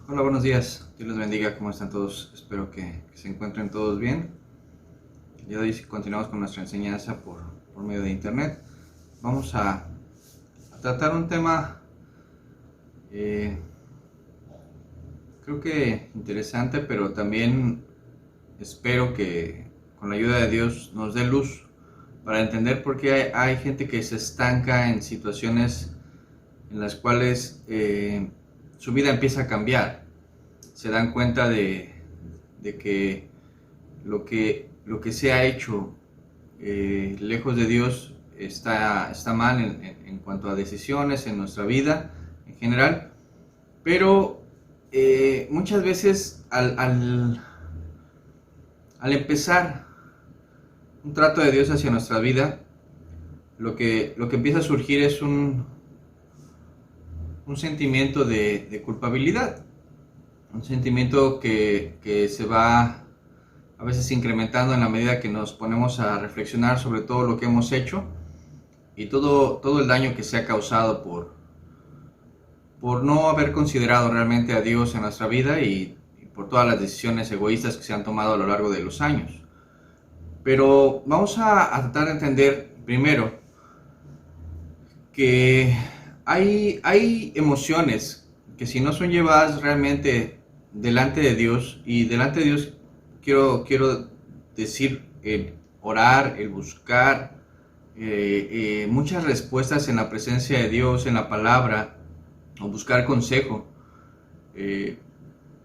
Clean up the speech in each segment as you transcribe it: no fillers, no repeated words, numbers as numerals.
Hola, buenos días. Dios les bendiga. ¿Cómo están todos? Espero que se encuentren todos bien. El día de hoy continuamos con nuestra enseñanza por medio de internet. Vamos a tratar un tema, eh, creo que interesante, pero también espero que con la ayuda de Dios nos dé luz para entender por qué hay gente que se estanca en situaciones en las cuales su vida empieza a cambiar. Se dan cuenta de que lo que se ha hecho lejos de Dios está mal en cuanto a decisiones en nuestra vida en general, pero muchas veces al empezar un trato de Dios hacia nuestra vida, lo que empieza a surgir es un sentimiento de culpabilidad, un sentimiento que se va a veces incrementando en la medida que nos ponemos a reflexionar sobre todo lo que hemos hecho y todo el daño que se ha causado por no haber considerado realmente a Dios en nuestra vida y por todas las decisiones egoístas que se han tomado a lo largo de los años. Pero vamos a tratar de entender primero que hay emociones que si no son llevadas realmente delante de Dios, y delante de Dios quiero decir el orar, el buscar muchas respuestas en la presencia de Dios, en la palabra, o buscar consejo. Eh,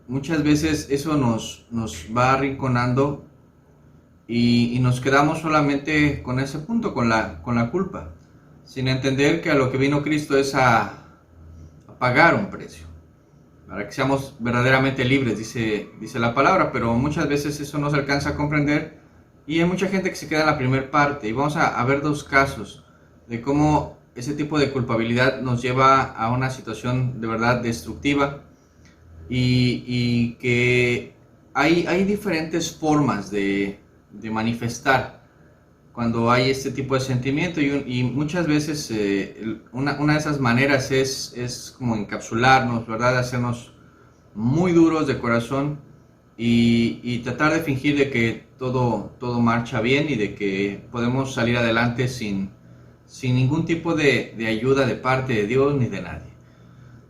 Muchas veces eso nos va arrinconando y nos quedamos solamente con ese punto, con la culpa, sin entender que a lo que vino Cristo es a pagar un precio, para que seamos verdaderamente libres, dice la palabra, pero muchas veces eso no se alcanza a comprender y hay mucha gente que se queda en la primera parte. Y vamos a ver dos casos de cómo ese tipo de culpabilidad nos lleva a una situación de verdad destructiva y que hay diferentes formas de manifestar cuando hay este tipo de sentimiento y muchas veces una de esas maneras es como encapsularnos, ¿verdad? Hacernos muy duros de corazón y tratar de fingir de que todo marcha bien y de que podemos salir adelante sin ningún tipo de ayuda de parte de Dios ni de nadie.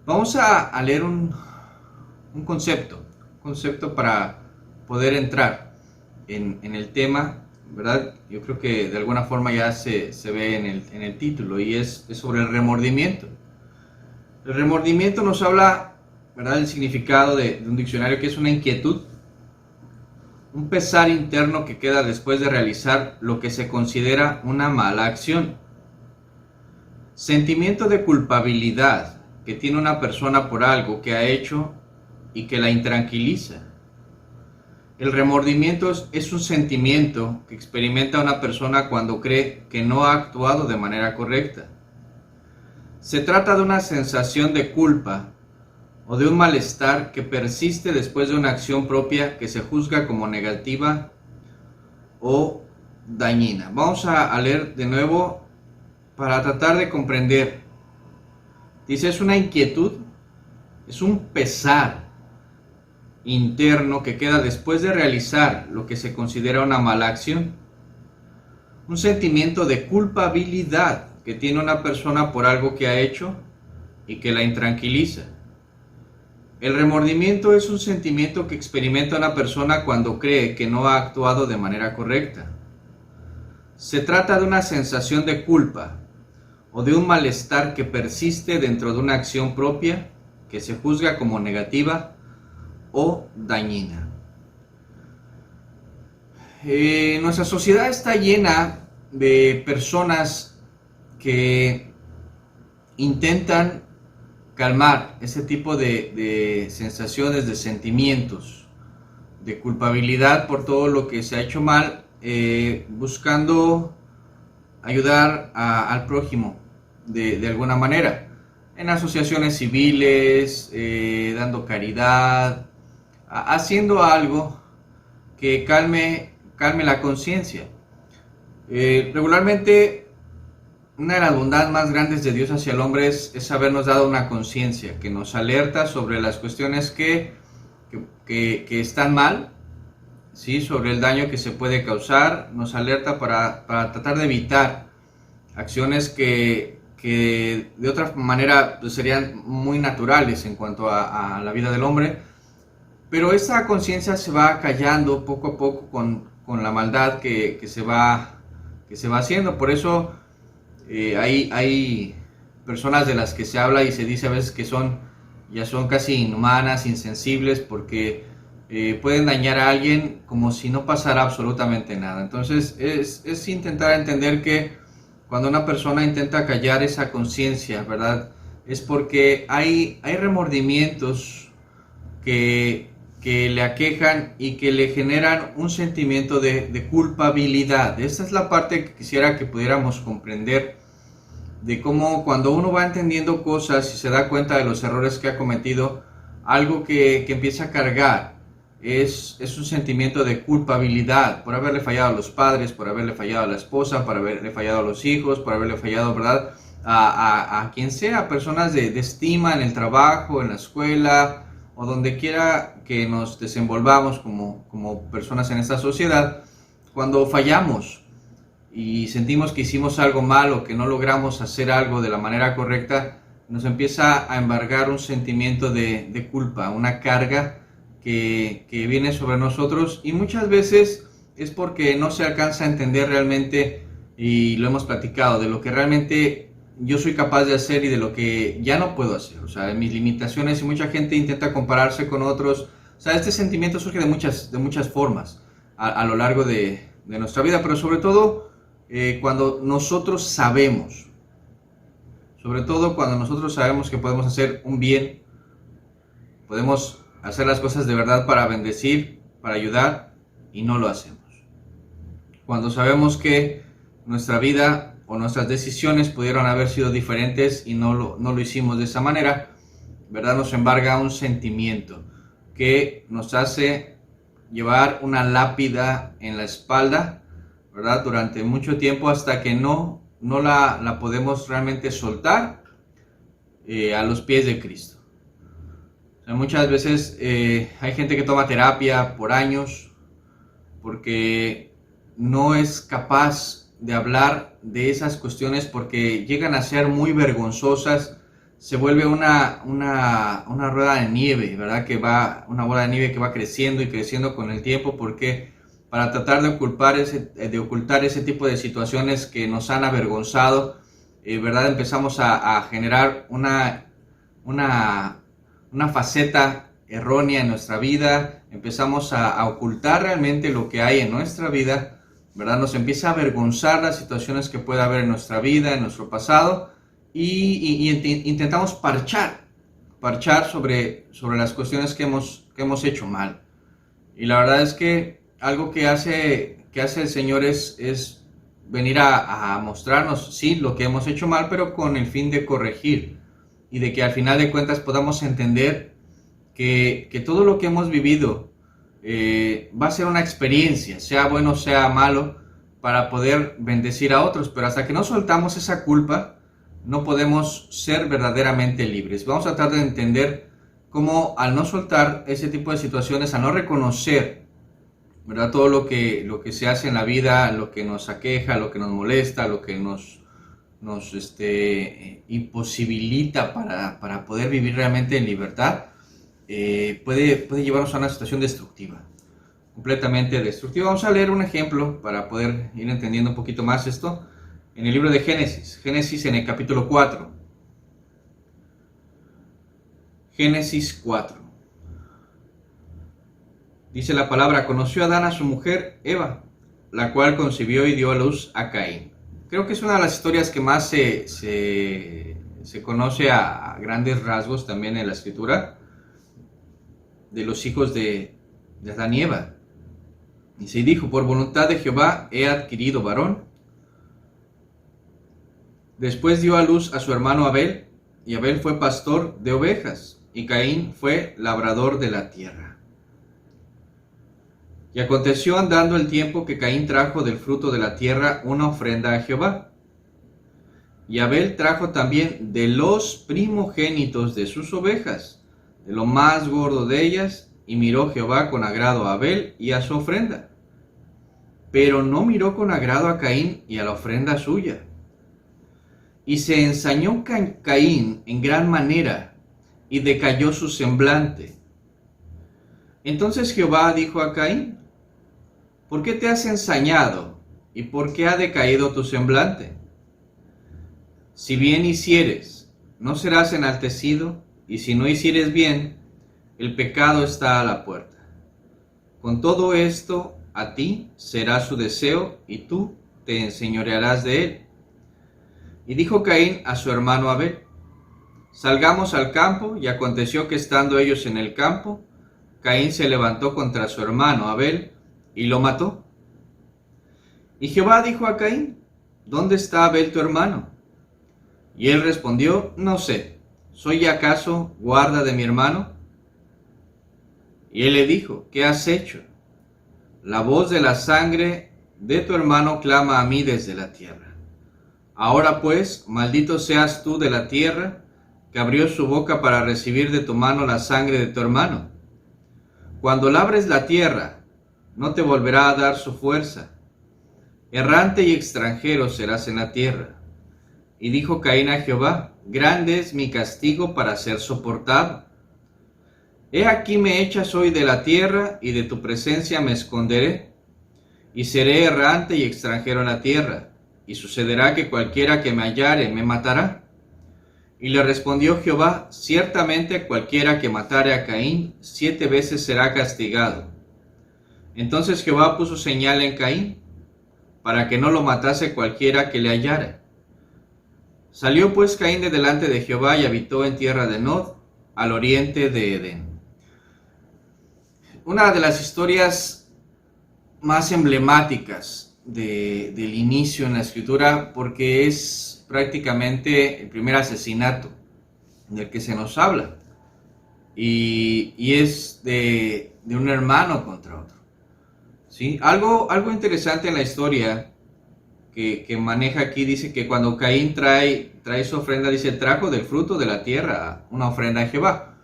Vamos a leer un concepto para poder entrar en el tema, ¿verdad? Yo creo que de alguna forma ya se ve en el título y es sobre el remordimiento. El remordimiento nos habla, ¿verdad?, del significado de un diccionario, que es una inquietud, un pesar interno que queda después de realizar lo que se considera una mala acción. Sentimiento de culpabilidad que tiene una persona por algo que ha hecho y que la intranquiliza. El remordimiento es un sentimiento que experimenta una persona cuando cree que no ha actuado de manera correcta. Se trata de una sensación de culpa o de un malestar que persiste después de una acción propia que se juzga como negativa o dañina. Vamos a leer de nuevo para tratar de comprender. Dice, es una inquietud, es un pesar interno que queda después de realizar lo que se considera una mala acción. Un sentimiento de culpabilidad que tiene una persona por algo que ha hecho y que la intranquiliza. El remordimiento es un sentimiento que experimenta una persona cuando cree que no ha actuado de manera correcta. Se trata de una sensación de culpa o de un malestar que persiste dentro de una acción propia que se juzga como negativa o dañina. Nuestra sociedad está llena de personas que intentan calmar ese tipo de sensaciones, de sentimientos, de culpabilidad por todo lo que se ha hecho mal, buscando ayudar al prójimo de alguna manera, en asociaciones civiles, dando caridad, haciendo algo que calme la conciencia. Regularmente una de las bondades más grandes de Dios hacia el hombre es habernos dado una conciencia que nos alerta sobre las cuestiones que están mal, ¿sí? Sobre el daño que se puede causar, nos alerta para tratar de evitar acciones que de otra manera pues, serían muy naturales en cuanto a la vida del hombre, pero esa conciencia se va callando poco a poco con la maldad que se va haciendo. Por eso hay personas de las que se habla y se dice a veces que ya son casi inhumanas, insensibles, porque pueden dañar a alguien como si no pasara absolutamente nada. Entonces es intentar entender que cuando una persona intenta callar esa conciencia, ¿verdad? Es porque hay remordimientos que le aquejan y que le generan un sentimiento de culpabilidad. Esa es la parte que quisiera que pudiéramos comprender, de cómo cuando uno va entendiendo cosas y se da cuenta de los errores que ha cometido, algo que empieza a cargar es un sentimiento de culpabilidad por haberle fallado a los padres, por haberle fallado a la esposa, por haberle fallado a los hijos, por haberle fallado, ¿verdad? A quien sea, personas de estima en el trabajo, en la escuela o donde quiera que nos desenvolvamos como personas en esta sociedad. Cuando fallamos y sentimos que hicimos algo mal o que no logramos hacer algo de la manera correcta, nos empieza a embargar un sentimiento de culpa, una carga que viene sobre nosotros, y muchas veces es porque no se alcanza a entender realmente, y lo hemos platicado, de lo que realmente yo soy capaz de hacer y de lo que ya no puedo hacer, o sea, de mis limitaciones, y mucha gente intenta compararse con otros. O sea, este sentimiento surge de muchas formas a lo largo de nuestra vida, pero sobre todo cuando nosotros sabemos, que podemos hacer un bien, podemos hacer las cosas de verdad para bendecir, para ayudar, y no lo hacemos. Cuando sabemos que nuestra vida o nuestras decisiones pudieron haber sido diferentes y no lo hicimos de esa manera, ¿verdad? Nos embarga un sentimiento que nos hace llevar una lápida en la espalda, ¿verdad? Durante mucho tiempo, hasta que no la podemos realmente soltar a los pies de Cristo. O sea, muchas veces hay gente que toma terapia por años porque no es capaz de hablar de esas cuestiones, porque llegan a ser muy vergonzosas. Se vuelve una rueda de nieve, ¿verdad? Una bola de nieve que va creciendo y creciendo con el tiempo, porque para tratar de ocultar ese tipo de situaciones que nos han avergonzado, ¿verdad? Empezamos a generar una faceta errónea en nuestra vida, empezamos a ocultar realmente lo que hay en nuestra vida, ¿verdad? Nos empieza a avergonzar las situaciones que puede haber en nuestra vida, en nuestro pasado, y intentamos parchar sobre las cuestiones que hemos hecho mal. Y la verdad es que algo que hace el Señor es venir a mostrarnos, sí, lo que hemos hecho mal, pero con el fin de corregir, y de que al final de cuentas podamos entender que todo lo que hemos vivido va a ser una experiencia, sea bueno, sea malo, para poder bendecir a otros. Pero hasta que no soltamos esa culpa, no podemos ser verdaderamente libres. Vamos a tratar de entender cómo, al no soltar ese tipo de situaciones, al no reconocer, ¿verdad?, todo lo que se hace en la vida, lo que nos aqueja, lo que nos molesta, lo que nos imposibilita para poder vivir realmente en libertad, puede llevarnos a una situación destructiva, completamente destructiva. Vamos a leer un ejemplo para poder ir entendiendo un poquito más esto. En el libro de Génesis en el capítulo 4. Génesis 4. Dice la palabra: conoció Adán a su mujer Eva, la cual concibió y dio a luz a Caín. Creo que es una de las historias que más se conoce a grandes rasgos también en la escritura, de los hijos de Adán y Eva. Y se dijo: por voluntad de Jehová he adquirido varón. Después dio a luz a su hermano Abel, y Abel fue pastor de ovejas, y Caín fue labrador de la tierra. Y aconteció andando el tiempo que Caín trajo del fruto de la tierra una ofrenda a Jehová. Y Abel trajo también de los primogénitos de sus ovejas, de lo más gordo de ellas, y miró Jehová con agrado a Abel y a su ofrenda. Pero no miró con agrado a Caín y a la ofrenda suya. Y se ensañó Caín en gran manera, y decayó su semblante. Entonces Jehová dijo a Caín: ¿por qué te has ensañado, y por qué ha decaído tu semblante? Si bien hicieres, no serás enaltecido, y si no hicieres bien, el pecado está a la puerta. Con todo esto, a ti será su deseo, y tú te enseñorearás de él. Y dijo Caín a su hermano Abel: salgamos al campo. Y aconteció que estando ellos en el campo, Caín se levantó contra su hermano Abel, y lo mató. Y Jehová dijo a Caín: ¿dónde está Abel tu hermano? Y él respondió: no sé, ¿soy acaso guarda de mi hermano? Y él le dijo: ¿qué has hecho? La voz de la sangre de tu hermano clama a mí desde la tierra. Ahora pues, maldito seas tú de la tierra, que abrió su boca para recibir de tu mano la sangre de tu hermano. Cuando labres la tierra, no te volverá a dar su fuerza. Errante y extranjero serás en la tierra. Y dijo Caín a Jehová: grande es mi castigo para ser soportado. He aquí me echas hoy de la tierra, y de tu presencia me esconderé, y seré errante y extranjero en la tierra, y sucederá que cualquiera que me hallare me matará. Y le respondió Jehová: ciertamente cualquiera que matare a Caín 7 veces será castigado. Entonces Jehová puso señal en Caín, para que no lo matase cualquiera que le hallara. Salió pues Caín de delante de Jehová y habitó en tierra de Nod, al oriente de Edén. Una de las historias más emblemáticas del inicio en la escritura, porque es prácticamente el primer asesinato del que se nos habla, y es de un hermano contra otro. ¿Sí? Algo interesante en la historia que maneja aquí, dice que cuando Caín trae su ofrenda, dice: trajo del fruto de la tierra una ofrenda a Jehová.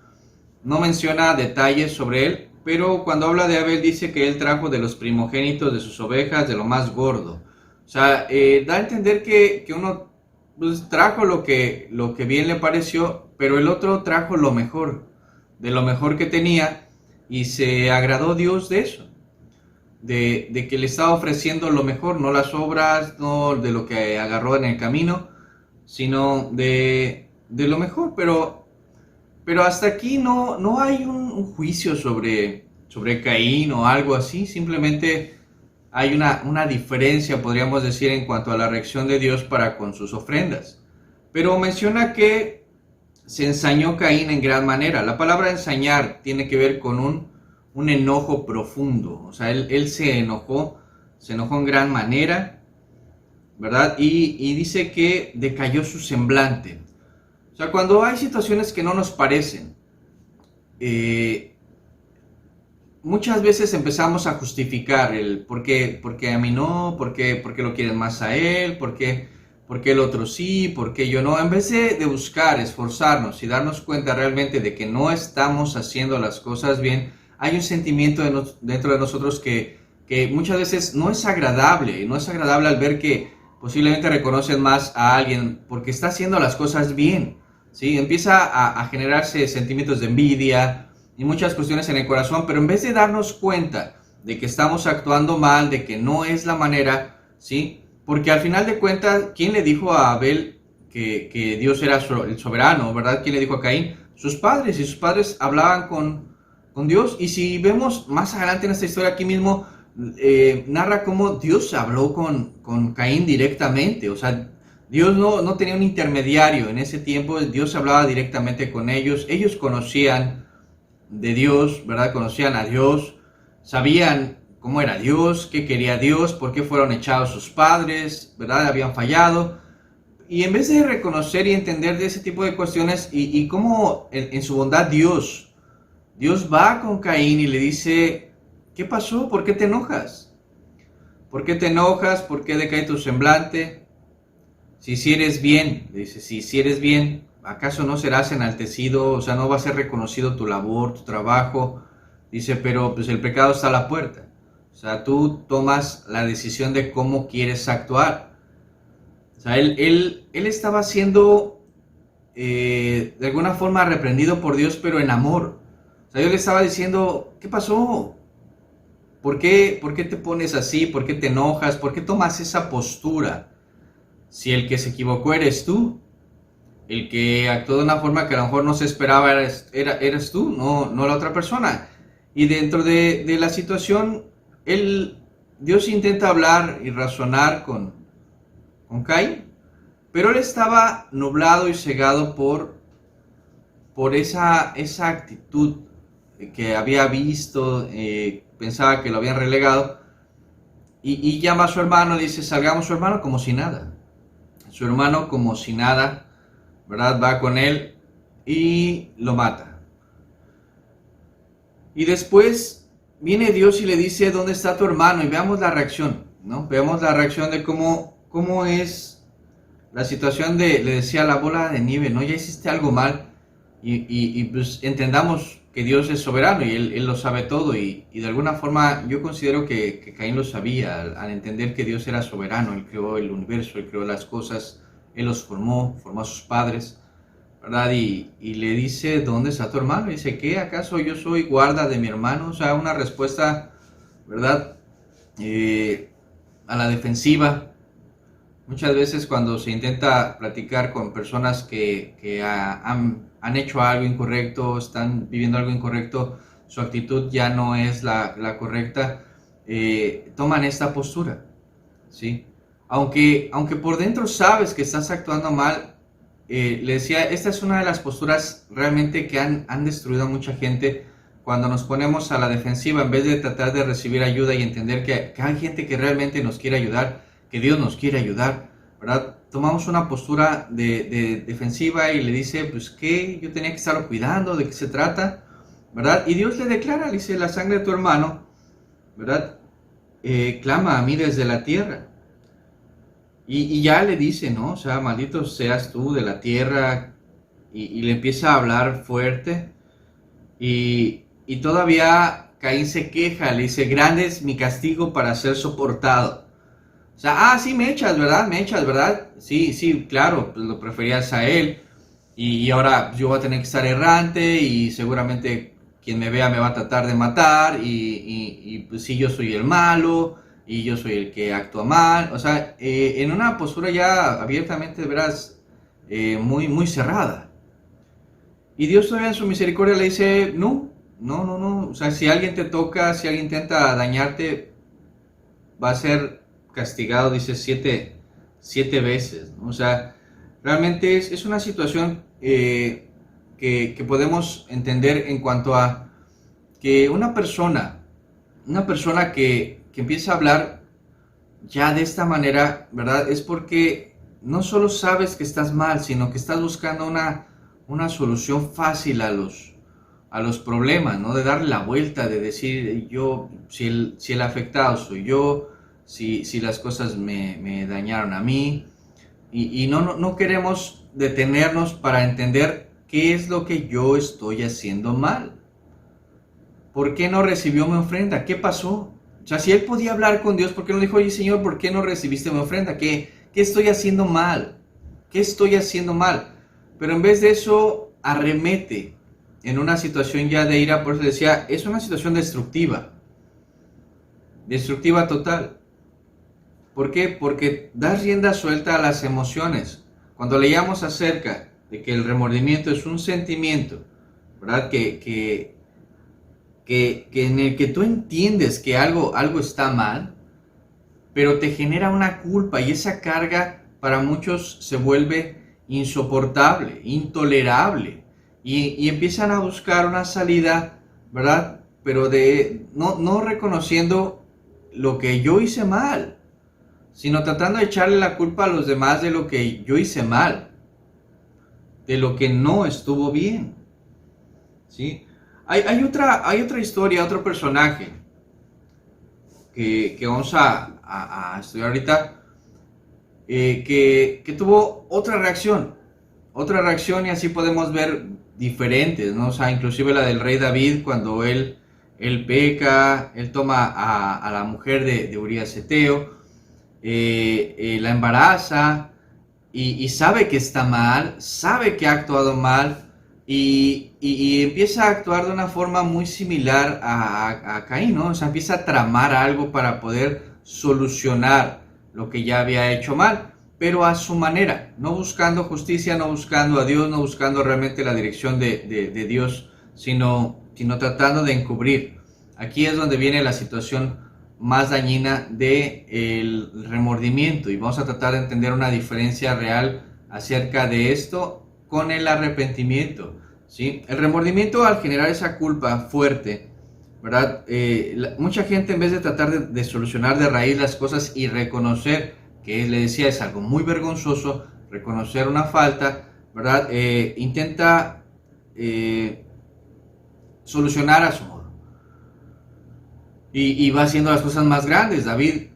No menciona detalles sobre él, pero cuando habla de Abel dice que él trajo de los primogénitos de sus ovejas, de lo más gordo. O sea, da a entender que uno pues, trajo lo que bien le pareció, pero el otro trajo lo mejor, de lo mejor que tenía, y se agradó Dios de eso. De que le estaba ofreciendo lo mejor, no las obras, no de lo que agarró en el camino, sino de lo mejor. Pero hasta aquí no hay un juicio sobre Caín o algo así. Simplemente hay una diferencia, podríamos decir, en cuanto a la reacción de Dios para con sus ofrendas. Pero menciona que se ensañó Caín en gran manera. La palabra ensañar tiene que ver con un enojo profundo. O sea, él se enojó en gran manera, ¿verdad? Y dice que decayó su semblante. O sea, cuando hay situaciones que no nos parecen, muchas veces empezamos a justificar el por qué a mí no, por qué lo quieren más a él, por qué el otro sí, por qué yo no. En vez de buscar, esforzarnos y darnos cuenta realmente de que no estamos haciendo las cosas bien, hay un sentimiento dentro de nosotros que muchas veces no es agradable al ver que posiblemente reconocen más a alguien porque está haciendo las cosas bien, ¿sí? Empieza a generarse sentimientos de envidia y muchas cuestiones en el corazón, pero en vez de darnos cuenta de que estamos actuando mal, de que no es la manera, ¿sí? Porque al final de cuentas, ¿quién le dijo a Abel que Dios era el soberano, verdad? ¿Quién le dijo a Caín? Sus padres, y sus padres hablaban con Dios. Y si vemos más adelante en esta historia, aquí mismo narra cómo Dios habló con Caín directamente. O sea, Dios no tenía un intermediario en ese tiempo. Dios hablaba directamente con ellos. Ellos conocían de Dios, ¿verdad? Conocían a Dios, sabían cómo era Dios, qué quería Dios, por qué fueron echados sus padres, ¿verdad? Habían fallado. Y en vez de reconocer y entender de ese tipo de cuestiones y cómo en su bondad Dios va con Caín y le dice: ¿qué pasó? ¿Por qué te enojas? ¿Por qué te enojas? ¿Por qué decae tu semblante? si eres bien, dice, si eres bien, ¿acaso no serás enaltecido? O sea, no va a ser reconocido tu labor, tu trabajo. Dice, pero pues el pecado está a la puerta. O sea, tú tomas la decisión de cómo quieres actuar. O sea, él estaba siendo de alguna forma reprendido por Dios, pero en amor. O sea, yo le estaba diciendo, ¿qué pasó? ¿Por qué te pones así? ¿Por qué te enojas? ¿Por qué tomas esa postura? Si el que se equivocó eres tú, el que actuó de una forma que a lo mejor no se esperaba eres tú, no la otra persona. Y dentro de la situación, Dios intenta hablar y razonar con Caín, pero él estaba nublado y cegado por esa actitud que había visto, pensaba que lo habían relegado, y llama a su hermano, y dice, salgamos su hermano como si nada. Su hermano como si nada, ¿verdad? Va con él y lo mata. Y después viene Dios y le dice, ¿dónde está tu hermano? Y veamos la reacción, ¿no? Veamos la reacción de cómo es la situación le decía la bola de nieve, ¿no? Ya hiciste algo mal y pues entendamos que Dios es soberano y Él lo sabe todo y de alguna forma yo considero que Caín lo sabía al entender que Dios era soberano, Él creó el universo, Él creó las cosas, Él los formó a sus padres, ¿verdad? Y le dice, ¿dónde está tu hermano? Y dice, ¿qué? ¿Acaso yo soy guarda de mi hermano? O sea, una respuesta, ¿verdad? A la defensiva. Muchas veces cuando se intenta platicar con personas que han hecho algo incorrecto, están viviendo algo incorrecto, su actitud ya no es la correcta, toman esta postura, ¿sí? Aunque por dentro sabes que estás actuando mal, le decía, esta es una de las posturas realmente que han destruido a mucha gente cuando nos ponemos a la defensiva en vez de tratar de recibir ayuda y entender que hay gente que realmente nos quiere ayudar, que Dios nos quiere ayudar, ¿verdad? Tomamos una postura de defensiva y le dice, pues que yo tenía que estarlo cuidando, ¿de qué se trata? ¿Verdad? Y Dios le declara, le dice, la sangre de tu hermano, ¿verdad? Clama a mí desde la tierra. Y ya le dice, ¿no? O sea, maldito seas tú de la tierra. Y le empieza a hablar fuerte. Y todavía Caín se queja, le dice, grande es mi castigo para ser soportado. O sea, sí, me echas, ¿verdad? Me echas, ¿verdad? Sí, sí, claro, pues lo preferías a él. Y ahora yo voy a tener que estar errante y seguramente quien me vea me va a tratar de matar. Y pues sí, yo soy el malo y yo soy el que actúa mal. O sea, en una postura ya abiertamente, verás, muy cerrada. Y Dios todavía en su misericordia le dice, no. O sea, si alguien te toca, si alguien intenta dañarte, va a ser castigado, dice, siete veces, ¿no? O sea, realmente es una situación que podemos entender en cuanto a que una persona que empieza a hablar ya de esta manera, ¿verdad? Es porque no solo sabes que estás mal, sino que estás buscando una solución fácil a los problemas, ¿no? De darle la vuelta, de decir, yo, si el afectado soy yo, si las cosas me dañaron a mí, y no queremos detenernos para entender qué es lo que yo estoy haciendo mal. ¿Por qué no recibió mi ofrenda? ¿Qué pasó? O sea, si él podía hablar con Dios, ¿por qué no dijo, oye Señor, ¿por qué no recibiste mi ofrenda? ¿Qué estoy haciendo mal? ¿Qué estoy haciendo mal? Pero en vez de eso, arremete en una situación ya de ira, por eso decía, es una situación destructiva. Destructiva total. ¿Por qué? Porque das rienda suelta a las emociones. Cuando leíamos acerca de que el remordimiento es un sentimiento, ¿verdad? Que en el que tú entiendes que algo está mal, pero te genera una culpa y esa carga para muchos se vuelve insoportable, intolerable y empiezan a buscar una salida, ¿verdad? Pero no reconociendo lo que yo hice mal, sino tratando de echarle la culpa a los demás de lo que yo hice mal, de lo que no estuvo bien, ¿sí? Hay otra historia, otro personaje que vamos a estudiar ahorita, que tuvo otra reacción y así podemos ver diferentes, ¿no? O sea, inclusive la del rey David cuando él peca, él toma a la mujer de Urías Eteo, la embaraza y sabe que está mal, sabe que ha actuado mal y empieza a actuar de una forma muy similar a Caín, ¿no? O sea, empieza a tramar algo para poder solucionar lo que ya había hecho mal, pero a su manera, no buscando justicia, no buscando a Dios, no buscando realmente la dirección de Dios, sino tratando de encubrir. Aquí es donde viene la situación más dañina del remordimiento y vamos a tratar de entender una diferencia real acerca de esto con el arrepentimiento, ¿sí? El remordimiento, al generar esa culpa fuerte, ¿verdad? Mucha gente, en vez de tratar de solucionar de raíz las cosas y reconocer que, le decía, es algo muy vergonzoso, reconocer una falta, ¿verdad? Intenta solucionar a su modo. Y va haciendo las cosas más grandes. David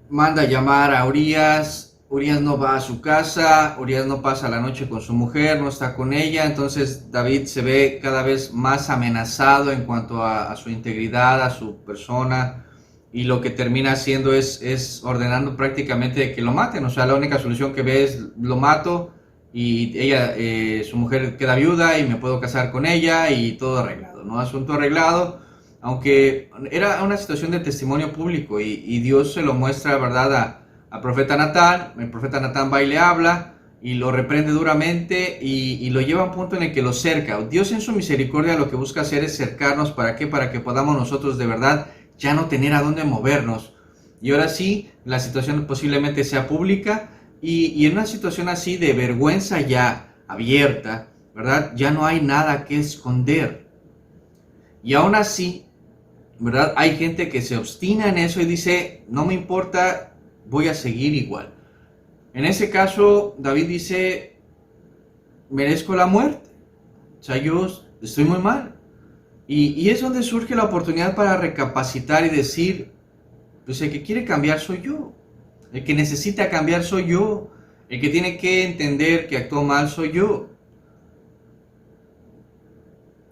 manda llamar a Urías, Urías no va a su casa, Urías no pasa la noche con su mujer, no está con ella, entonces David se ve cada vez más amenazado en cuanto a su integridad, a su persona, y lo que termina haciendo es ordenando prácticamente que lo maten. O sea, la única solución que ve es lo mato y ella, su mujer queda viuda y me puedo casar con ella y todo arreglado, ¿no? Asunto arreglado. Aunque era una situación de testimonio público y Dios se lo muestra, ¿verdad?, a profeta Natán. El profeta Natán va y le habla y lo reprende duramente y lo lleva a un punto en el que lo cerca. Dios, en su misericordia, lo que busca hacer es cercarnos. ¿Para qué? Para que podamos nosotros de verdad ya no tener a dónde movernos. Y ahora sí, la situación posiblemente sea pública y en una situación así de vergüenza ya abierta, ¿verdad?, ya no hay nada que esconder. Y aún así, ¿verdad?, hay gente que se obstina en eso y dice, no me importa, voy a seguir igual. En ese caso, David dice, merezco la muerte. O sea, yo estoy muy mal. Y es donde surge la oportunidad para recapacitar y decir, pues el que quiere cambiar soy yo. El que necesita cambiar soy yo. El que tiene que entender que actuó mal soy yo.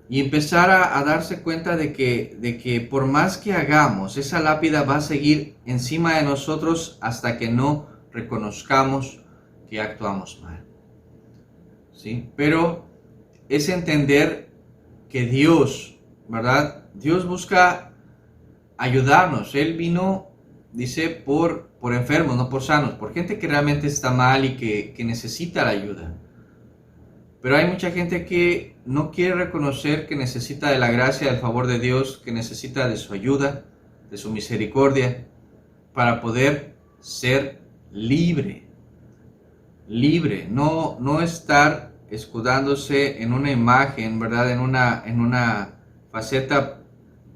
Y empezar a darse cuenta de que por más que hagamos, esa lápida va a seguir encima de nosotros hasta que no reconozcamos que actuamos mal, ¿sí? Pero es entender que Dios, ¿verdad?, Dios busca ayudarnos. Él vino, dice, por enfermos, no por sanos, por gente que realmente está mal y que necesita la ayuda. Pero hay mucha gente que no quiere reconocer que necesita de la gracia, del favor de Dios, que necesita de su ayuda, de su misericordia, para poder ser libre. Libre, no estar escudándose en una imagen, ¿verdad?, en una faceta.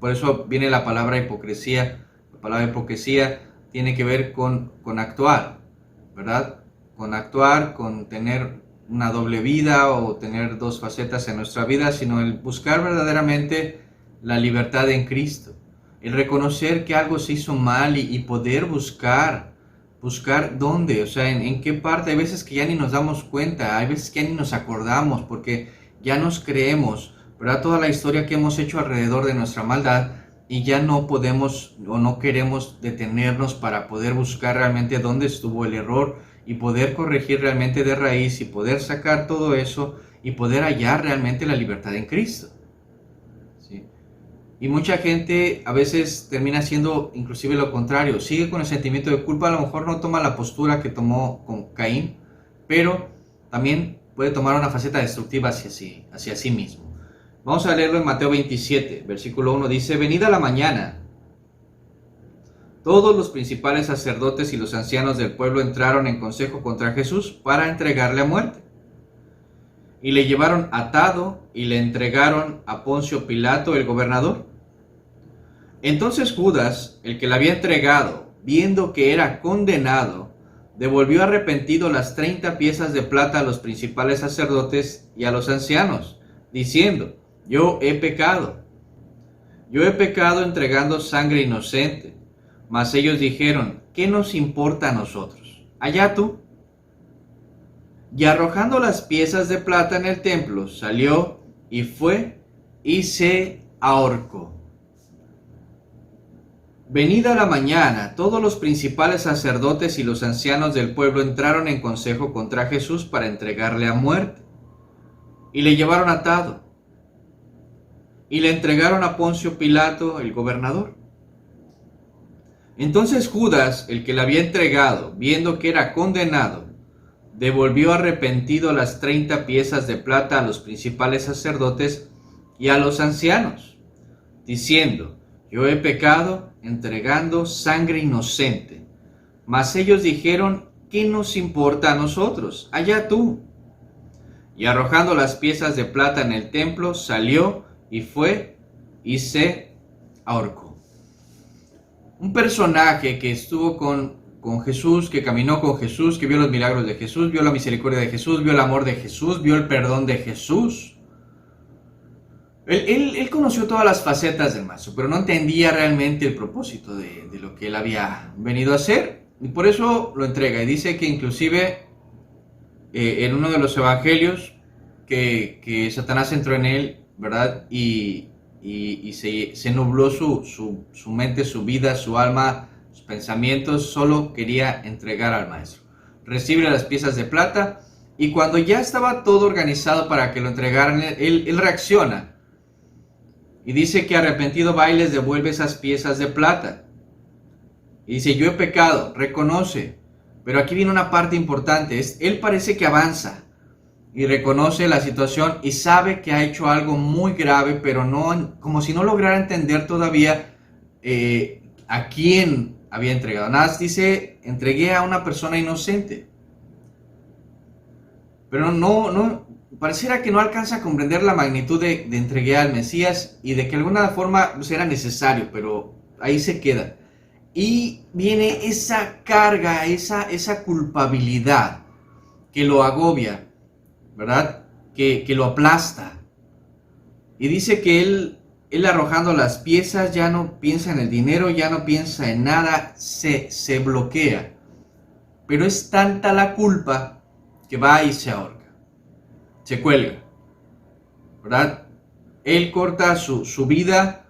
Por eso viene la palabra hipocresía. La palabra hipocresía tiene que ver con actuar, ¿verdad? Con actuar, con tener una doble vida o tener dos facetas en nuestra vida, sino el buscar verdaderamente la libertad en Cristo, el reconocer que algo se hizo mal y poder buscar dónde, o sea, en qué parte. Hay veces que ya ni nos damos cuenta, hay veces que ya ni nos acordamos porque ya nos creemos, ¿verdad?, toda la historia que hemos hecho alrededor de nuestra maldad y ya no podemos o no queremos detenernos para poder buscar realmente dónde estuvo el error y poder corregir realmente de raíz y poder sacar todo eso y poder hallar realmente la libertad en Cristo, ¿sí? Y mucha gente a veces termina haciendo inclusive lo contrario, sigue con el sentimiento de culpa, a lo mejor no toma la postura que tomó con Caín, pero también puede tomar una faceta destructiva hacia sí mismo. Vamos a leerlo en Mateo 27, versículo 1, dice, venida la mañana, todos los principales sacerdotes y los ancianos del pueblo entraron en consejo contra Jesús para entregarle a muerte. Y le llevaron atado y le entregaron a Poncio Pilato, el gobernador. Entonces Judas, el que le había entregado, viendo que era condenado, devolvió arrepentido las 30 piezas de plata a los principales sacerdotes y a los ancianos, diciendo, yo he pecado entregando sangre inocente. Mas ellos dijeron, ¿qué nos importa a nosotros? allá tú. Y arrojando las piezas de plata en el templo, salió y fue y se ahorcó. Venida la mañana, todos los principales sacerdotes y los ancianos del pueblo entraron en consejo contra Jesús para entregarle a muerte. Y le llevaron atado. Y le entregaron a Poncio Pilato, el gobernador. Entonces Judas, el que le había entregado, viendo que era condenado, devolvió arrepentido las 30 piezas de plata a los principales sacerdotes y a los ancianos, diciendo: yo he pecado entregando sangre inocente. Mas ellos dijeron: ¿qué nos importa a nosotros? Allá tú. Y arrojando las piezas de plata en el templo, salió y fue y se ahorcó. Un personaje que estuvo con Jesús, que caminó con Jesús, que vio los milagros de Jesús, vio la misericordia de Jesús, vio el amor de Jesús, vio el perdón de Jesús. Él conoció todas las facetas del maestro, pero no entendía realmente el propósito de lo que él había venido a hacer. Y por eso lo entrega. Y dice que inclusive en uno de los evangelios que Satanás entró en él, ¿verdad? Y se nubló su mente, su vida, su alma, sus pensamientos. Solo quería entregar al maestro. Recibe las piezas de plata. Y cuando ya estaba todo organizado para que lo entregaran, él reacciona. Y dice que arrepentido va y les devuelve esas piezas de plata. Y dice: yo he pecado, reconoce. Pero aquí viene una parte importante. Él parece que avanza y reconoce la situación y sabe que ha hecho algo muy grave, pero no, como si no lograra entender todavía a quién había entregado. Nada más dice: entregué a una persona inocente. Pero no, pareciera que no alcanza a comprender la magnitud de entregué al Mesías y de que de alguna forma pues, era necesario, pero ahí se queda. Y viene esa carga, esa culpabilidad que lo agobia, ¿verdad? Que lo aplasta. Y dice que él arrojando las piezas ya no piensa en el dinero, ya no piensa en nada, se bloquea. Pero es tanta la culpa que va y se ahorca, se cuelga, ¿verdad? Él corta su vida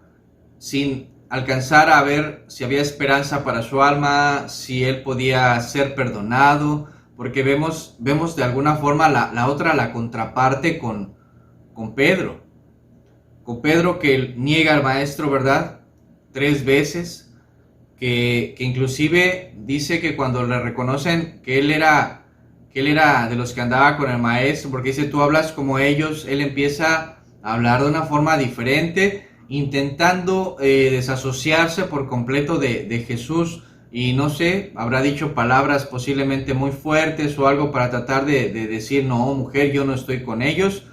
sin alcanzar a ver si había esperanza para su alma, si él podía ser perdonado, porque vemos de alguna forma la contraparte con Pedro. Con Pedro, que niega al maestro, ¿verdad? 3 veces, que inclusive dice que cuando le reconocen que él era de los que andaba con el maestro, porque dice: tú hablas como ellos, él empieza a hablar de una forma diferente, intentando desasociarse por completo de Jesús, y no sé, habrá dicho palabras posiblemente muy fuertes o algo para tratar de decir: no, mujer, yo no estoy con ellos.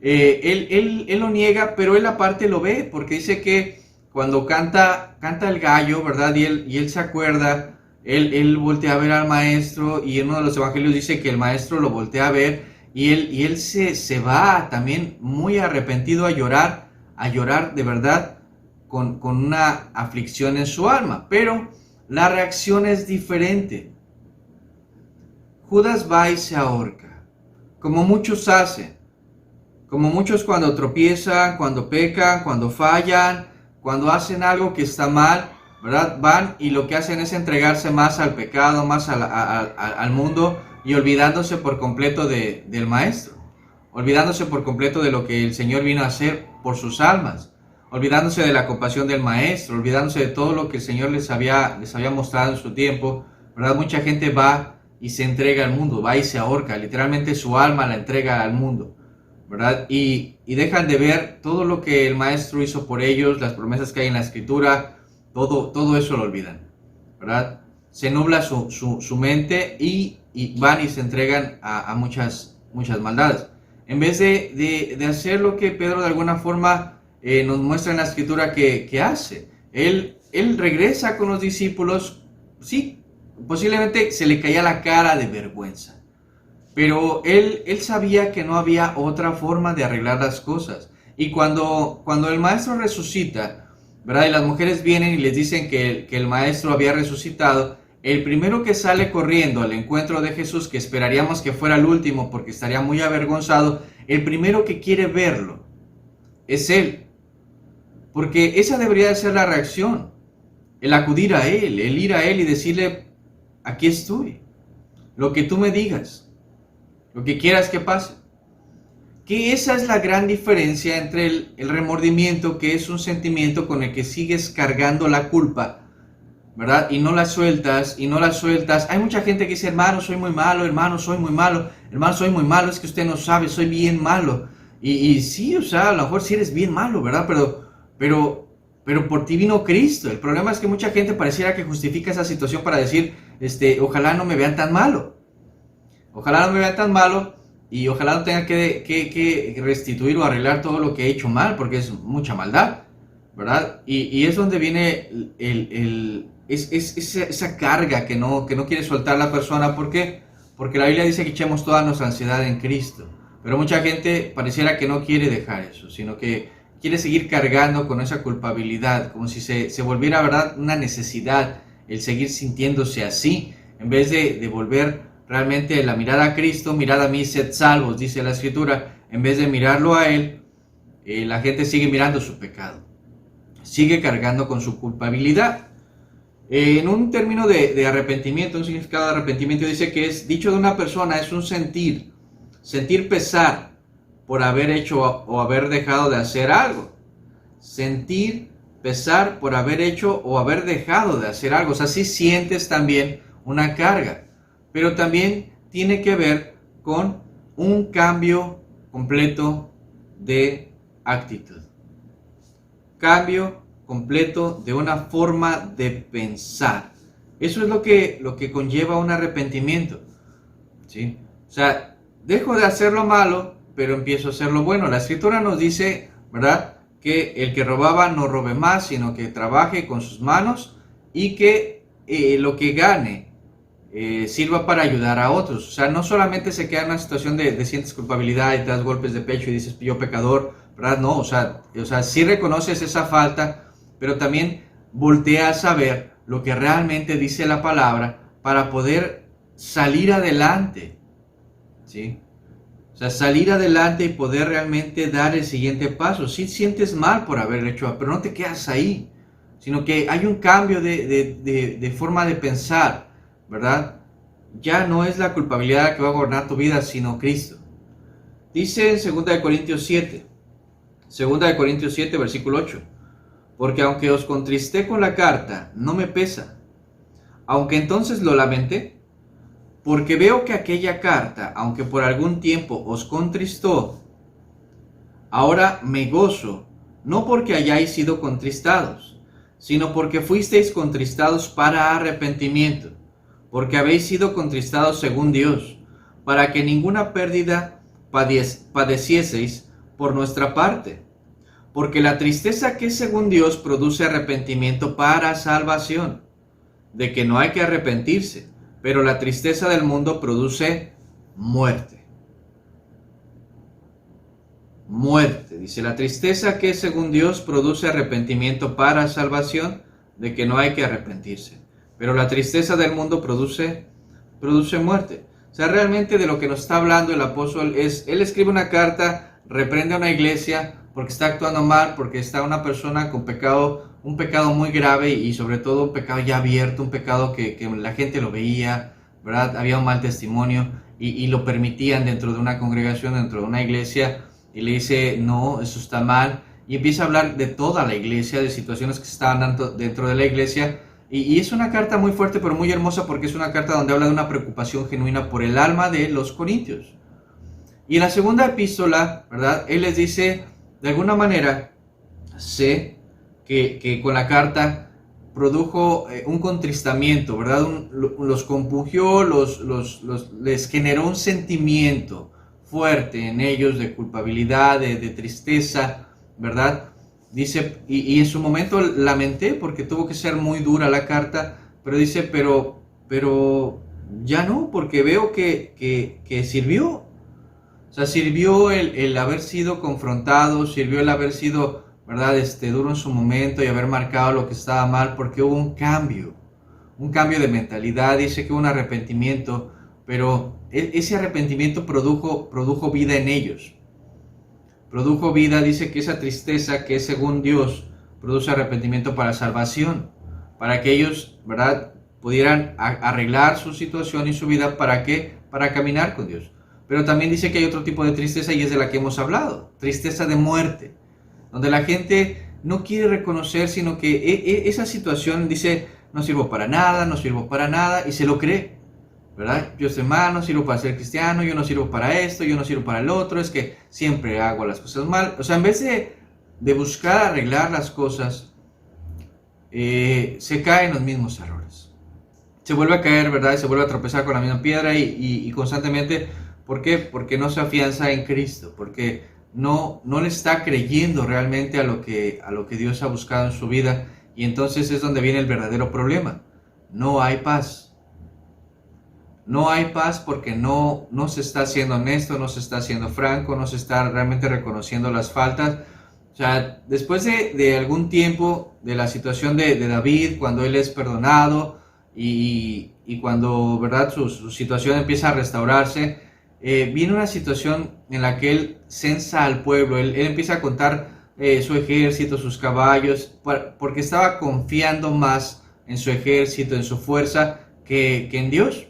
Él lo niega, pero él aparte lo ve, porque dice que cuando canta el gallo, ¿verdad? Y él se acuerda. Él voltea a ver al maestro, y en uno de los evangelios dice que el maestro lo voltea a ver, y él se va también muy arrepentido a llorar de verdad, con una aflicción en su alma. Pero la reacción es diferente. Judas va y se ahorca, como muchos hacen, como muchos cuando tropiezan, cuando pecan, cuando fallan, cuando hacen algo que está mal, ¿verdad? Van y lo que hacen es entregarse más al pecado, más al mundo, y olvidándose por completo del maestro, olvidándose por completo de lo que el Señor vino a hacer por sus almas, olvidándose de la compasión del maestro, olvidándose de todo lo que el Señor les había mostrado en su tiempo, ¿verdad? Mucha gente va y se entrega al mundo, va y se ahorca, literalmente su alma la entrega al mundo, ¿verdad? Y dejan de ver todo lo que el maestro hizo por ellos, las promesas que hay en la Escritura. Todo eso lo olvidan, ¿verdad? Se nubla su mente y van y se entregan a muchas maldades. En vez de hacer lo que Pedro de alguna forma nos muestra en la Escritura que hace. Él regresa con los discípulos, sí, posiblemente se le caía la cara de vergüenza, pero él sabía que no había otra forma de arreglar las cosas. Y cuando el maestro resucita, ¿verdad? Y las mujeres vienen y les dicen que el maestro había resucitado, el primero que sale corriendo al encuentro de Jesús, que esperaríamos que fuera el último porque estaría muy avergonzado, el primero que quiere verlo es Él. Porque esa debería de ser la reacción, el acudir a Él, el ir a Él y decirle, aquí estoy, lo que tú me digas, lo que quieras que pase. Que esa es la gran diferencia entre el remordimiento, que es un sentimiento con el que sigues cargando la culpa, ¿verdad? Y no la sueltas, y no la sueltas. Hay mucha gente que dice, hermano, soy muy malo, hermano, soy muy malo, hermano, soy muy malo, es que usted no sabe, soy bien malo. Y sí, o sea, a lo mejor sí eres bien malo, ¿verdad? Pero por ti vino Cristo. El problema es que mucha gente pareciera que justifica esa situación para decir, ojalá no me vean tan malo. Ojalá no me vean tan malo y ojalá no tenga que restituir o arreglar todo lo que he hecho mal, porque es mucha maldad, ¿verdad? Y es donde viene esa carga que no quiere soltar la persona. ¿Por qué? Porque la Biblia dice que echemos toda nuestra ansiedad en Cristo. Pero mucha gente pareciera que no quiere dejar eso, sino que quiere seguir cargando con esa culpabilidad, como si se volviera, ¿verdad?, una necesidad el seguir sintiéndose así, en vez de volver realmente la mirada a Cristo. Mirad a mí, sed salvos, dice la Escritura. En vez de mirarlo a Él, la gente sigue mirando su pecado, sigue cargando con su culpabilidad. En un término de arrepentimiento, un significado de arrepentimiento, dice que es dicho de una persona, es un sentir pesar por haber hecho o haber dejado de hacer algo. Sentir pesar por haber hecho o haber dejado de hacer algo. O sea, sí sientes también una carga, pero también tiene que ver con un cambio completo de actitud. Cambio completo de una forma de pensar. Eso es lo que conlleva un arrepentimiento, ¿sí? O sea, dejo de hacer lo malo, pero empiezo a hacer lo bueno. La Escritura nos dice, ¿verdad?, que el que robaba no robe más, sino que trabaje con sus manos y que lo que gane sirva para ayudar a otros. O sea, no solamente se queda en una situación de sientes culpabilidad y te das golpes de pecho y dices, yo pecador, ¿verdad? No, o sea, sí reconoces esa falta, pero también volteas a ver lo que realmente dice la palabra para poder salir adelante, ¿sí? O sea, salir adelante y poder realmente dar el siguiente paso. Sí sientes mal por haber hecho, pero no te quedas ahí, sino que hay un cambio de forma de pensar, ¿verdad? Ya no es la culpabilidad la que va a gobernar tu vida, sino Cristo. Dice en 2 Corintios 7, 2 Corintios 7, versículo 8, porque aunque os contristé con la carta, no me pesa, aunque entonces lo lamenté, porque veo que aquella carta, aunque por algún tiempo os contristó, ahora me gozo, no porque hayáis sido contristados, sino porque fuisteis contristados para arrepentimiento, porque habéis sido contristados según Dios, para que ninguna pérdida padecieseis por nuestra parte. Porque la tristeza que es según Dios produce arrepentimiento para salvación, de que no hay que arrepentirse, pero la tristeza del mundo produce muerte. Muerte, dice, la tristeza que es según Dios produce arrepentimiento para salvación, de que no hay que arrepentirse, pero la tristeza del mundo produce muerte. O sea, realmente de lo que nos está hablando el apóstol es, él escribe una carta, reprende a una iglesia porque está actuando mal, porque está una persona con pecado, un pecado muy grave y sobre todo un pecado ya abierto, un pecado que la gente lo veía, ¿verdad? Había un mal testimonio y lo permitían dentro de una congregación, dentro de una iglesia, y le dice, no, eso está mal, y empieza a hablar de toda la iglesia, de situaciones que estaban dentro de la iglesia, y es una carta muy fuerte pero muy hermosa porque es una carta donde habla de una preocupación genuina por el alma de los corintios. Y en la segunda epístola, ¿verdad?, él les dice, de alguna manera, sé que con la carta produjo un contristamiento, ¿verdad? Los compungió, les generó un sentimiento fuerte en ellos de culpabilidad, de tristeza, ¿verdad? Dice, y en su momento lamenté porque tuvo que ser muy dura la carta, pero dice, pero ya no, porque veo que sirvió. O sea, sirvió el haber sido confrontado, sirvió el haber sido, ¿verdad?, duro en su momento y haber marcado lo que estaba mal, porque hubo un cambio un cambio de mentalidad, dice que un arrepentimiento, pero ese arrepentimiento produjo vida en ellos. Produjo vida, dice que esa tristeza que es según Dios, produce arrepentimiento para salvación, para que ellos, ¿verdad?, pudieran arreglar su situación y su vida. ¿Para qué? Para caminar con Dios. Pero también dice que hay otro tipo de tristeza y es de la que hemos hablado, tristeza de muerte, donde la gente no quiere reconocer, sino que esa situación dice, no sirvo para nada, no sirvo para nada, y se lo cree, ¿verdad? Yo soy mal, no sirvo para ser cristiano, yo no sirvo para esto, yo no sirvo para el otro, es que siempre hago las cosas mal. O sea, en vez de buscar arreglar las cosas, se caen los mismos errores. Se vuelve a caer, ¿verdad? Y se vuelve a tropezar con la misma piedra y constantemente. ¿Por qué? Porque no se afianza en Cristo, porque no le está creyendo realmente a lo que Dios ha buscado en su vida, y entonces es donde viene el verdadero problema. No hay paz. No hay paz porque no se está siendo honesto, no se está siendo franco, no se está realmente reconociendo las faltas. O sea, después de algún tiempo de la situación de David, cuando él es perdonado y cuando, ¿verdad?, su situación empieza a restaurarse, viene una situación en la que él censa al pueblo, él empieza a contar su ejército, sus caballos, porque estaba confiando más en su ejército, en su fuerza, que en Dios.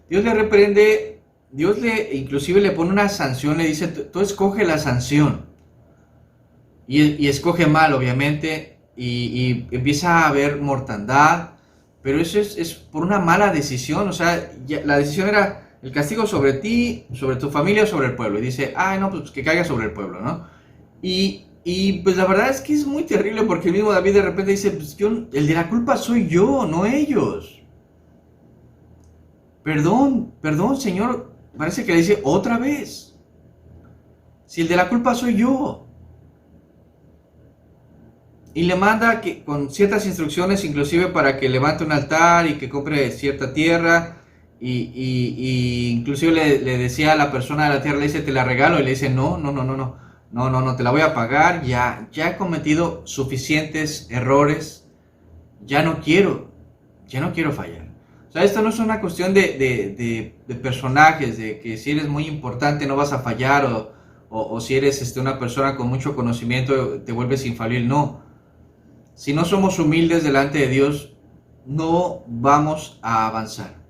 Dios le reprende, Dios inclusive le pone una sanción, le dice, tú escoge la sanción. Y escoge mal, obviamente, y empieza a haber mortandad, pero eso es por una mala decisión. O sea, la decisión era el castigo sobre ti, sobre tu familia o sobre el pueblo. Y dice, ay, no, pues que caiga sobre el pueblo, ¿no? Y pues la verdad es que es muy terrible, porque el mismo David de repente dice, pues el de la culpa soy yo, no ellos. Perdón, Señor, parece que le dice otra vez. Si el de la culpa soy yo. Y le manda con ciertas instrucciones, inclusive para que levante un altar y que compre cierta tierra. Y inclusive le decía a la persona de la tierra, le dice, te la regalo. Y le dice, no, te la voy a pagar. Ya he cometido suficientes errores. Ya no quiero fallar. O sea, esto no es una cuestión de personajes, de que si eres muy importante no vas a fallar, o si eres una persona con mucho conocimiento te vuelves infalible. No. Si no somos humildes delante de Dios, no vamos a avanzar.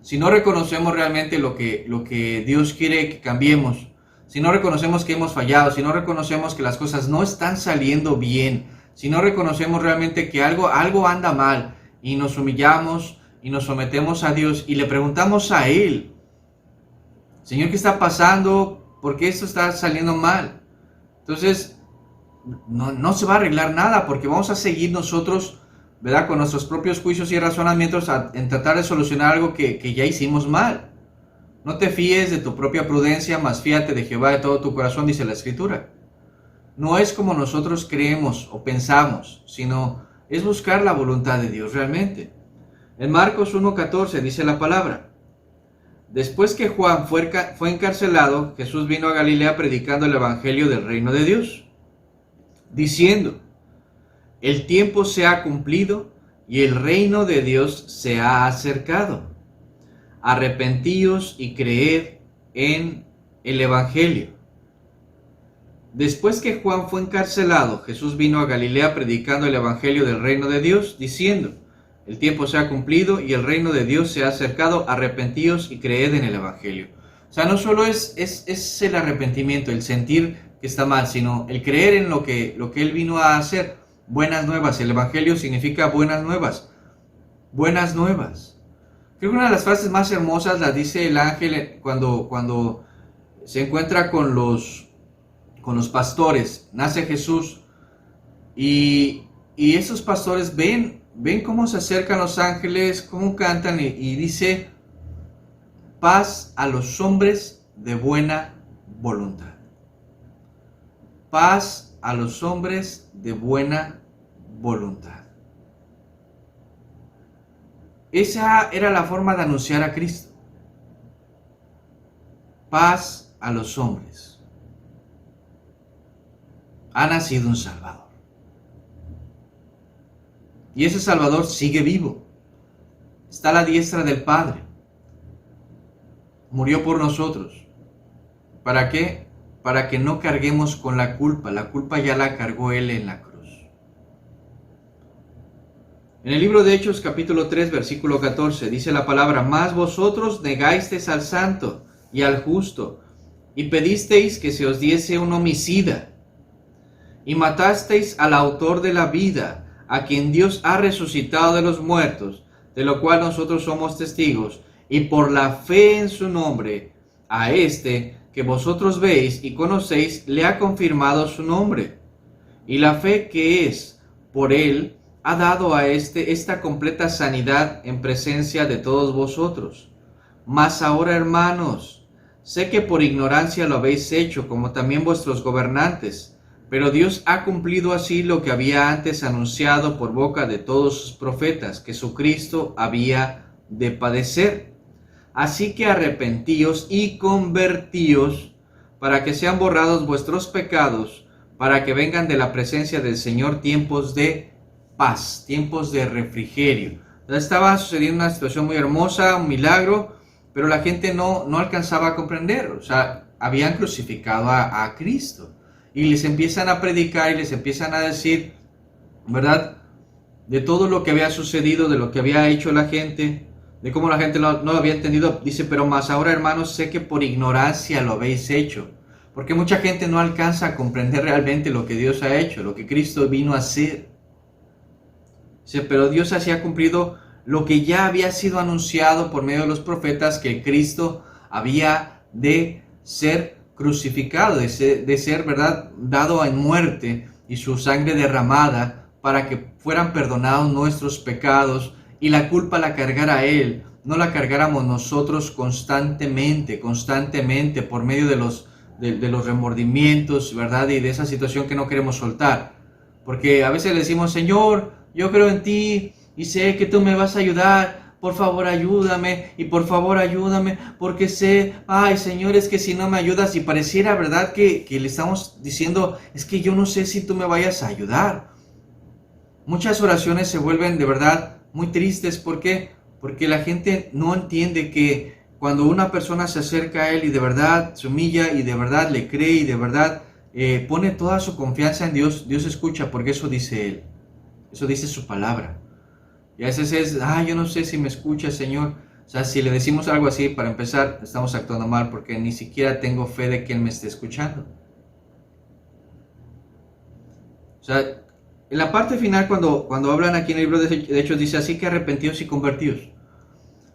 Si no reconocemos realmente lo que Dios quiere que cambiemos, si no reconocemos que hemos fallado, si no reconocemos que las cosas no están saliendo bien, si no reconocemos realmente que algo anda mal, y nos humillamos y nos sometemos a Dios y le preguntamos a Él, Señor, ¿qué está pasando? ¿Por qué esto está saliendo mal? Entonces, no se va a arreglar nada, porque vamos a seguir nosotros, ¿verdad?, con nuestros propios juicios y razonamientos en tratar de solucionar algo que ya hicimos mal. No te fíes de tu propia prudencia, mas fíate de Jehová de todo tu corazón, dice la Escritura. No es como nosotros creemos o pensamos, sino es buscar la voluntad de Dios realmente. En Marcos 1:14 dice la palabra: después que Juan fue encarcelado, Jesús vino a Galilea predicando el evangelio del reino de Dios, diciendo, el tiempo se ha cumplido y el reino de Dios se ha acercado. Arrepentíos y creed en el evangelio. Después que Juan fue encarcelado, Jesús vino a Galilea predicando el evangelio del reino de Dios, diciendo, el tiempo se ha cumplido y el reino de Dios se ha acercado, arrepentíos y creed en el evangelio. O sea, no solo es el arrepentimiento, el sentir que está mal, sino el creer en lo que Él vino a hacer. Buenas nuevas, el evangelio significa buenas nuevas. Buenas nuevas. Creo que una de las frases más hermosas las dice el ángel cuando se encuentra con los pastores. Nace Jesús y esos pastores ven cómo se acercan los ángeles, cómo cantan y dice, paz a los hombres de buena voluntad. Paz a los hombres de buena voluntad. Esa era la forma de anunciar a Cristo. Paz a los hombres. Ha nacido un Salvador. Y ese Salvador sigue vivo. está a la diestra del Padre. Murió por nosotros. ¿Para qué? Para que no carguemos con la culpa. La culpa ya la cargó Él en la cruz. En el libro de Hechos, capítulo 3, versículo 14, dice la palabra: mas vosotros negasteis al santo y al justo, y pedisteis que se os diese un homicida, y matasteis al autor de la vida, a quien Dios ha resucitado de los muertos, de lo cual nosotros somos testigos, y por la fe en su nombre, a este que vosotros veis y conocéis, le ha confirmado su nombre. Y la fe que es por él ha dado a esta completa sanidad en presencia de todos vosotros. Mas ahora, hermanos, sé que por ignorancia lo habéis hecho, como también vuestros gobernantes, pero Dios ha cumplido así lo que había antes anunciado por boca de todos sus profetas, que su Cristo había de padecer. Así que arrepentíos y convertíos, para que sean borrados vuestros pecados, para que vengan de la presencia del Señor tiempos de paz, tiempos de refrigerio. Estaba sucediendo una situación muy hermosa, un milagro, pero la gente no alcanzaba a comprender. O sea, habían crucificado a Cristo. Y les empiezan a predicar y les empiezan a decir, ¿verdad?, de todo lo que había sucedido, de lo que había hecho la gente, de cómo la gente no lo había entendido. Dice, pero más ahora, hermanos, sé que por ignorancia lo habéis hecho. Porque mucha gente no alcanza a comprender realmente lo que Dios ha hecho, lo que Cristo vino a hacer. Dice, pero Dios así ha cumplido lo que ya había sido anunciado por medio de los profetas, que Cristo había de ser crucificado, de ser, ¿verdad?, dado en muerte, y su sangre derramada para que fueran perdonados nuestros pecados, y la culpa la cargara Él, no la cargáramos nosotros constantemente por medio de los remordimientos, ¿verdad?, y de esa situación que no queremos soltar. Porque a veces le decimos, Señor, yo creo en ti y sé que tú me vas a ayudar, por favor ayúdame, y por favor ayúdame, porque sé, ay Señor, es que si no me ayudas, y pareciera, ¿verdad?, que le estamos diciendo, es que yo no sé si tú me vayas a ayudar. Muchas oraciones se vuelven de verdad muy tristes. ¿Por qué? Porque la gente no entiende que cuando una persona se acerca a Él y de verdad se humilla y de verdad le cree y de verdad pone toda su confianza en Dios, Dios escucha, porque eso dice Él, eso dice su palabra. Y a veces es, yo no sé si me escucha, Señor. O sea, si le decimos algo así, para empezar, estamos actuando mal, porque ni siquiera tengo fe de que Él me esté escuchando. O sea, en la parte final, cuando hablan aquí en el libro de Hechos, dice, así que arrepentidos y convertidos.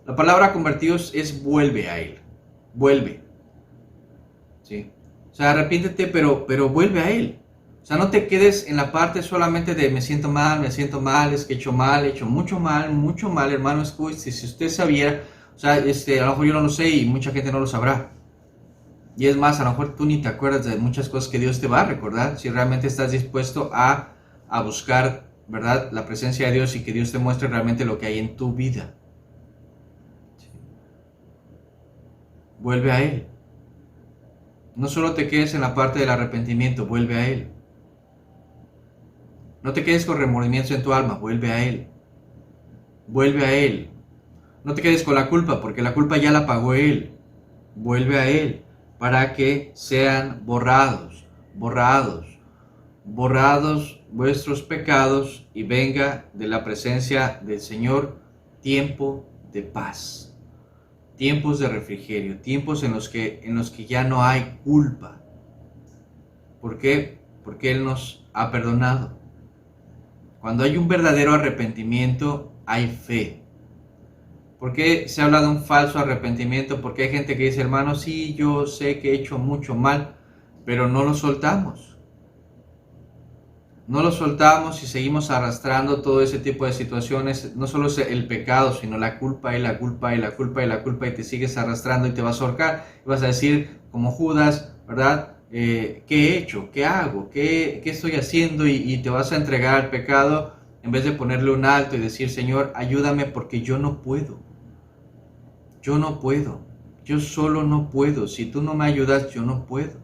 La palabra convertidos es vuelve a Él, vuelve. ¿Sí? O sea, arrepiéntete, pero vuelve a Él. O sea, no te quedes en la parte solamente de me siento mal, es que he hecho mucho mal, hermano. Escuche, si usted sabiera, o sea, a lo mejor yo no lo sé y mucha gente no lo sabrá. Y es más, a lo mejor tú ni te acuerdas de muchas cosas que Dios te va a recordar, si realmente estás dispuesto a buscar, ¿verdad?, la presencia de Dios, y que Dios te muestre realmente lo que hay en tu vida. ¿Sí? Vuelve a Él. No solo te quedes en la parte del arrepentimiento, vuelve a Él. No te quedes con remordimientos en tu alma, vuelve a Él. Vuelve a Él. No te quedes con la culpa, porque la culpa ya la pagó Él. Vuelve a Él, para que sean borrados vuestros pecados, y venga de la presencia del Señor tiempo de paz, tiempos de refrigerio, tiempos en los que ya no hay culpa. ¿Por qué? Porque Él nos ha perdonado. Cuando hay un verdadero arrepentimiento, hay fe. ¿Por qué se habla de un falso arrepentimiento? Porque hay gente que dice, hermano, sí, yo sé que he hecho mucho mal, pero no lo soltamos. No lo soltamos y seguimos arrastrando todo ese tipo de situaciones. No solo es el pecado, sino la culpa y la culpa y la culpa y la culpa, y te sigues arrastrando y te vas a ahorcar. Y vas a decir, como Judas, ¿verdad?, ¿qué he hecho? ¿Qué hago? ¿Qué estoy haciendo? Y te vas a entregar al pecado, en vez de ponerle un alto y decir, Señor, ayúdame, porque yo no puedo. Yo no puedo. Yo solo no puedo. Si tú no me ayudas, yo no puedo.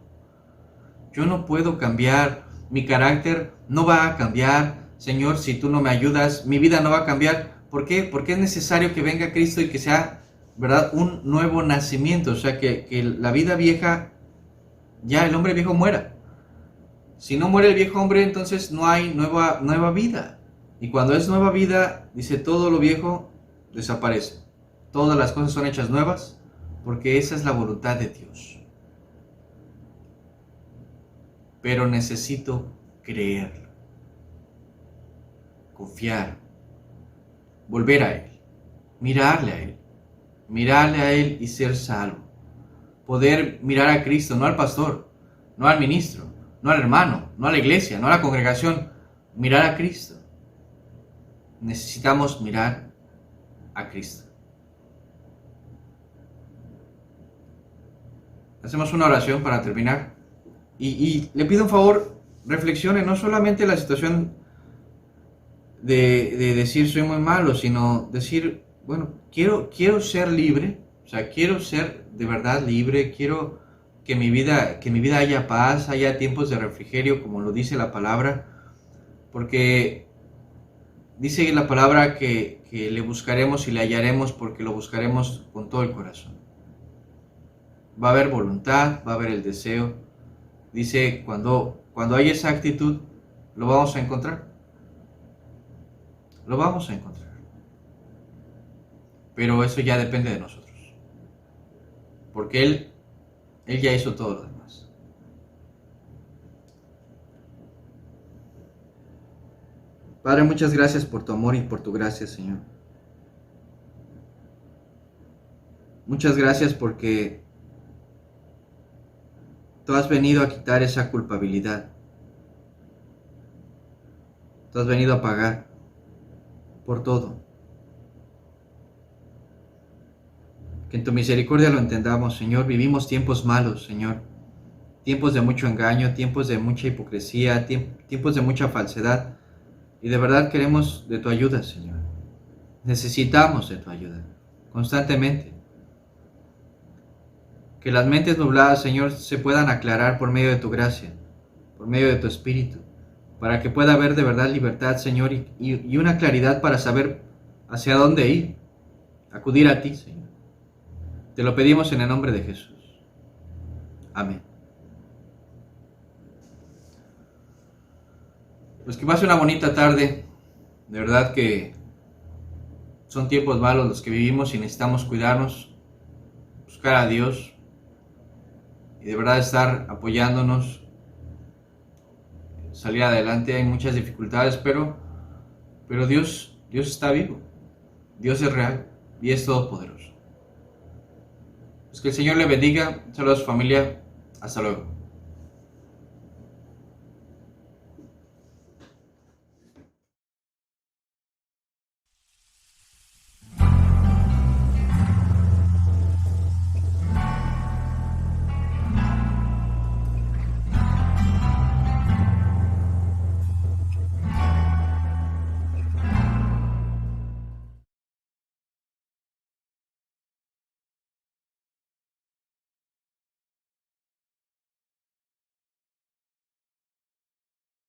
Yo no puedo cambiar. Mi carácter no va a cambiar. Señor, si tú no me ayudas, mi vida no va a cambiar, ¿Por qué? Porque es necesario que venga Cristo y que sea, ¿verdad?, un nuevo nacimiento. O sea, que la vida vieja, ya el hombre viejo muera. Si no muere el viejo hombre, entonces no hay nueva vida. Y cuando es nueva vida, dice, todo lo viejo desaparece. Todas las cosas son hechas nuevas, porque esa es la voluntad de Dios. Pero necesito creerlo, confiar, volver a Él, mirarle a Él y ser salvo. Poder mirar a Cristo, no al pastor, no al ministro, no al hermano, no a la iglesia, no a la congregación, mirar a Cristo. Necesitamos mirar a Cristo. Hacemos una oración para terminar. Y le pido un favor, reflexione no solamente la situación de decir soy muy malo, sino decir, bueno, quiero ser libre, o sea, quiero ser de verdad libre, quiero que en mi vida haya paz, haya tiempos de refrigerio, como lo dice la palabra, porque dice la palabra que le buscaremos y le hallaremos porque lo buscaremos con todo el corazón. Va a haber voluntad, va a haber el deseo. Dice, cuando hay esa actitud, lo vamos a encontrar. Lo vamos a encontrar. Pero eso ya depende de nosotros. Porque Él ya hizo todo lo demás. Padre, muchas gracias por tu amor y por tu gracia, Señor. Muchas gracias porque tú has venido a quitar esa culpabilidad. Tú has venido a pagar por todo. Que en tu misericordia lo entendamos, Señor. Vivimos tiempos malos, Señor. Tiempos de mucho engaño, tiempos de mucha hipocresía, tiempos de mucha falsedad. Y de verdad queremos de tu ayuda, Señor. Necesitamos de tu ayuda, constantemente. Que las mentes nubladas, Señor, se puedan aclarar por medio de tu gracia, por medio de tu Espíritu, para que pueda haber de verdad libertad, Señor, y una claridad para saber hacia dónde ir, acudir a ti, Señor. Te lo pedimos en el nombre de Jesús. Amén. Pues que pase una bonita tarde. De verdad que son tiempos malos los que vivimos y necesitamos cuidarnos, buscar a Dios y de verdad estar apoyándonos, salir adelante. Hay muchas dificultades, pero Dios está vivo. Dios es real y es todopoderoso. Pues que el Señor le bendiga. Saludos, familia. Hasta luego.